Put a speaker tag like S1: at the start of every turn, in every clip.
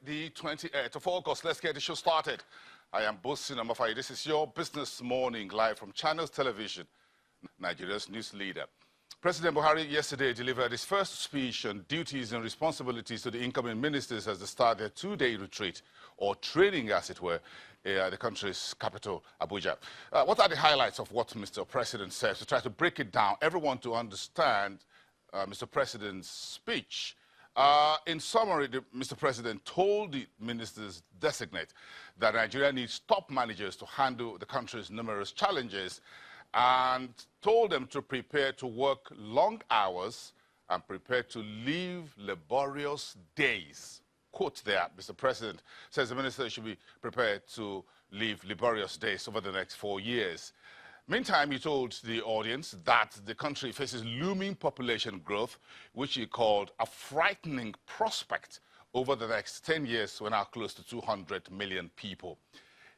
S1: the 28th of August. Let's get the show started. I am Bosi Emefiele. This is your Business Morning live from Channels Television, Nigeria's news leader. President Buhari yesterday delivered his first speech on duties and responsibilities to the incoming ministers as they start their two-day retreat, or training as it were, the country's capital, Abuja. What are the highlights of what Mr. President said? To try to break it down, everyone to understand Mr. President's speech. In summary, Mr. President told the ministers designate that Nigeria needs top managers to handle the country's numerous challenges, and told them to prepare to work long hours and prepare to live laborious days. Quote there, Mr. President says the minister should be prepared to live laborious days over the next 4 years. Meantime, he told the audience that the country faces looming population growth, which he called a frightening prospect over the next 10 years, when are close to 200 million people.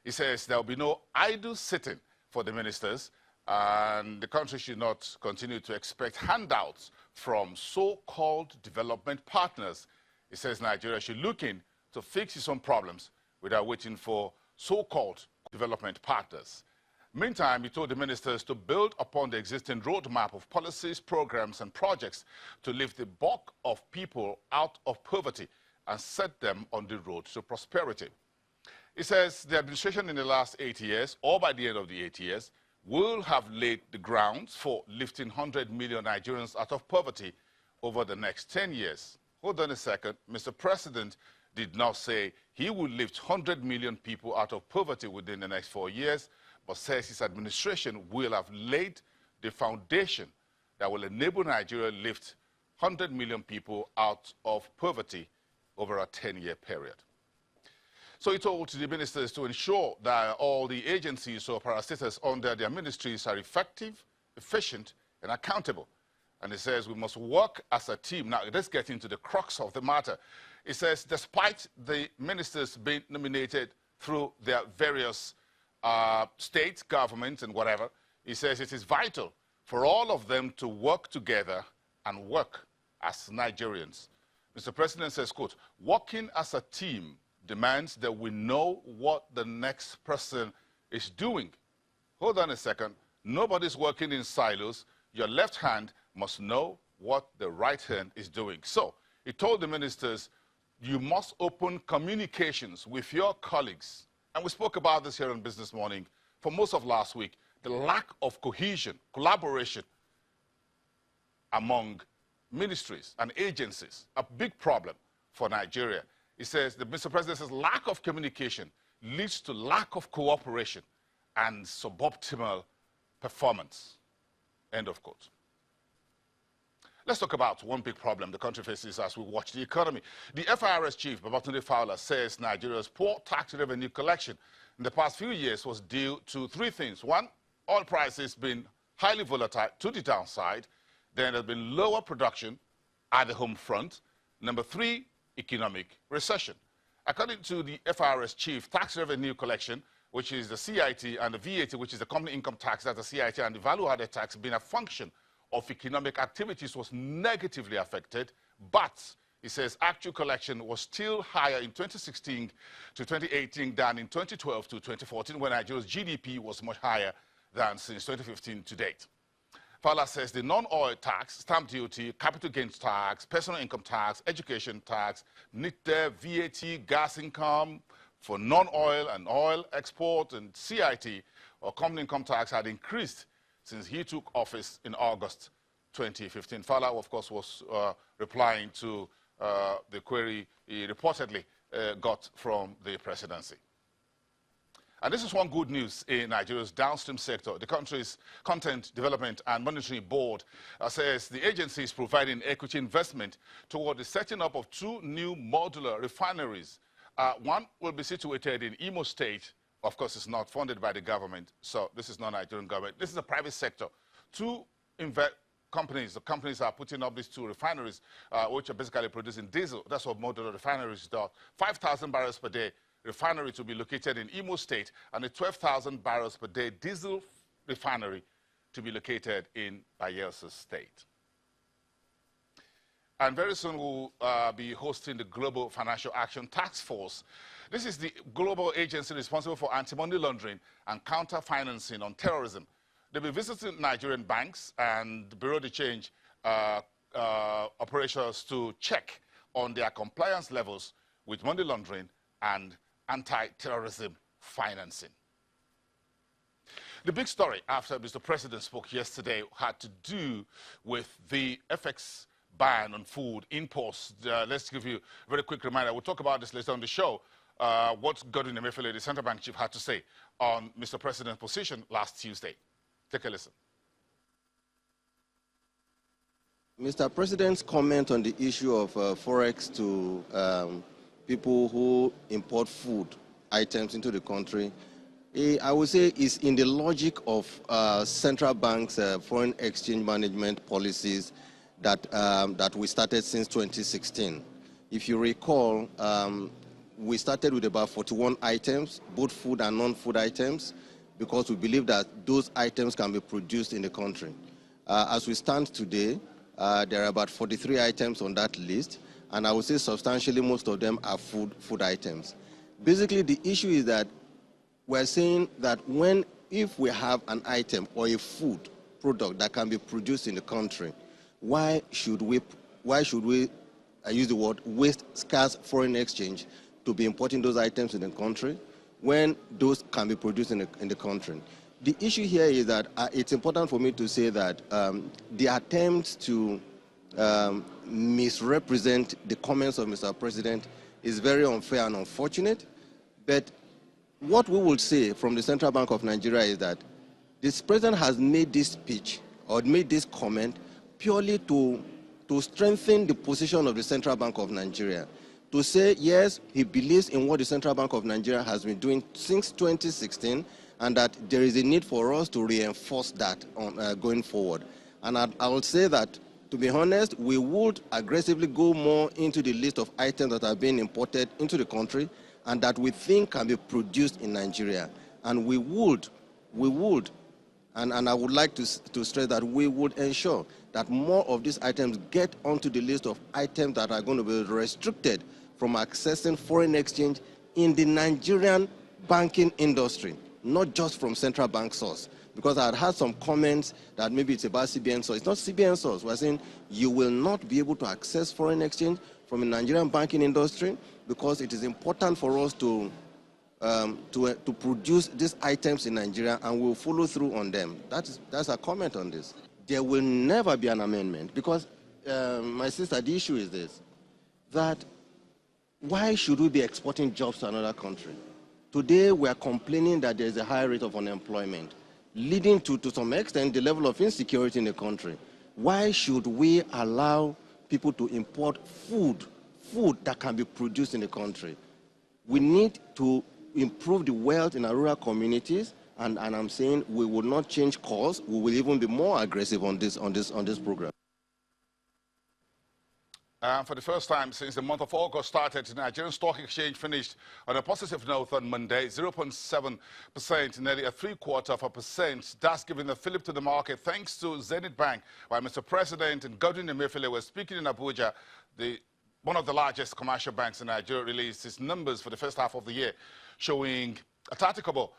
S1: He says there will be no idle sitting for the ministers, and the country should not continue to expect handouts from so-called development partners. He says Nigeria should look in to fix its own problems without waiting for so-called development partners. Meantime, he told the ministers to build upon the existing roadmap of policies, programs, and projects to lift the bulk of people out of poverty and set them on the road to prosperity. He says the administration in the last 8 years, or by the end of the 8 years, will have laid the grounds for lifting 100 million Nigerians out of poverty over the next 10 years. Hold on a second. Mr. President did not say he would lift 100 million people out of poverty within the next 4 years, but says his administration will have laid the foundation that will enable Nigeria to lift 100 million people out of poverty over a 10-year period. So he told the ministers to ensure that all the agencies or parastatals under their ministries are effective, efficient, and accountable. And he says we must work as a team. Now, let's get into the crux of the matter. He says despite the ministers being nominated through their various state governments and whatever, he says it is vital for all of them to work together and work as Nigerians. Mr. President says, quote, working as a team demands that we know what the next person is doing. Hold on a second. Nobody's working in silos. Your left hand must know what the right hand is doing. So he told the ministers, you must open communications with your colleagues. And we spoke about this here on Business Morning for most of last week, the lack of cohesion, collaboration among ministries and agencies, a big problem for Nigeria. He says, Mr. President says, lack of communication leads to lack of cooperation and suboptimal performance. End of quote. Let's talk about one big problem the country faces as we watch the economy. The FIRS chief, Babatunde Fowler, says Nigeria's poor tax revenue collection in the past few years was due to three things. One, oil prices been highly volatile to the downside. Then there's been lower production at the home front. Number three, economic recession. According to the FIRS chief, tax revenue collection, which is the CIT, and the VAT, which is the company income tax, that's the CIT, and the value-added tax, being a function of economic activities, was negatively affected. But he says actual collection was still higher in 2016 to 2018 than in 2012 to 2014, when Nigeria's GDP was much higher than since 2015 to date. Fowler says the non-oil tax, stamp duty, capital gains tax, personal income tax, education tax, NITDE, VAT, gas income for non-oil and oil export, and CIT, or company income tax, had increased since he took office in August 2015. Fowler, of course, was replying to the query he reportedly got from the presidency. And this is one good news in Nigeria's downstream sector. The country's Content Development and Monitoring Board says the agency is providing equity investment toward the setting up of 2 new modular refineries. One will be situated in Imo State. Of course, it's not funded by the government, so this is not Nigerian government. This is a private sector. The companies are putting up these 2 refineries, which are basically producing diesel. That's what modular refineries do. 5,000 barrels per day refinery to be located in Imo State, and a 12,000 barrels per day diesel refinery to be located in Bayelsa State. And very soon we'll be hosting the Global Financial Action Task Force. This is the global agency responsible for anti-money laundering and counter-financing on terrorism. They'll be visiting Nigerian banks and Bureau de Change operations to check on their compliance levels with money laundering and anti-terrorism financing. The big story after Mr. President spoke yesterday had to do with the FX ban on food imports. Let's give you a very quick reminder. We'll talk about this later on the show. What Godwin Emefiele, the central bank chief, had to say on Mr. President's position last Tuesday. Take a listen.
S2: Mr. President's comment on the issue of forex to people who import food items into the country, I would say is in the logic of central banks' foreign exchange management policies that we started since 2016. If you recall, we started with about 41 items, both food and non-food items, because we believe that those items can be produced in the country. As we stand today, there are about 43 items on that list, and I would say substantially most of them are food items. Basically, the issue is that we're saying that if we have an item or a food product that can be produced in the country, why should we I use the word waste scarce foreign exchange to be importing those items in the country when those can be produced in the country? The issue here is that it's important for me to say that the attempt to misrepresent the comments of Mr. President is very unfair and unfortunate. But what we will say from the Central Bank of Nigeria is that this president has made this speech or made this comment purely to strengthen the position of the Central Bank of Nigeria. To say, yes, he believes in what the Central Bank of Nigeria has been doing since 2016, and that there is a need for us to reinforce that going forward. And I will say that, to be honest, we would aggressively go more into the list of items that are being imported into the country and that we think can be produced in Nigeria. And we would, and I would like to stress that we would ensure that more of these items get onto the list of items that are going to be restricted from accessing foreign exchange in the Nigerian banking industry, not just from central bank source. Because I had heard some comments that maybe it's about CBN source. It's not CBN source. We're saying you will not be able to access foreign exchange from the Nigerian banking industry because it is important for us to produce these items in Nigeria, and we'll follow through on them. That's a comment on this. There will never be an amendment because, my sister, the issue is this, that why should we be exporting jobs to another country? Today, we are complaining that there is a high rate of unemployment, leading to some extent, the level of insecurity in the country. Why should we allow people to import food that can be produced in the country? We need to improve the wealth in our rural communities, and I'm saying we will not change course. We will even be more aggressive on this program.
S1: For the first time since the month of August started, the Nigerian Stock Exchange finished on a positive note on Monday, 0.7%, nearly a 0.75%. That's giving a fillip to the market thanks to Zenith Bank. While Mr. President and Godwin Emefiele were speaking in Abuja, one of the largest commercial banks in Nigeria released its numbers for the first half of the year, showing a 30 kobo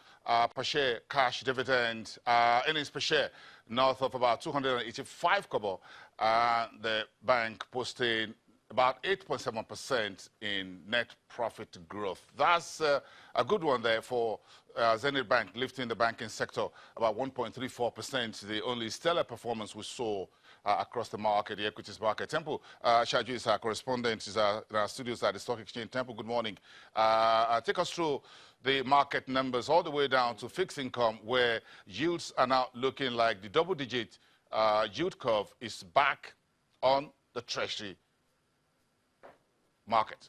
S1: per share cash dividend, earnings per share north of about 285 kobo. The bank posting about 8.7% in net profit growth. That's a good one there for Zenith Bank, lifting the banking sector about 1.34%, the only stellar performance we saw across the market, the equities market. Temple Shaju is our correspondent, is in our studios at the Stock Exchange. Temple, good morning. Take us through the market numbers all the way down to fixed income, where yields are now looking like the double-digit yield curve is back on the Treasury market.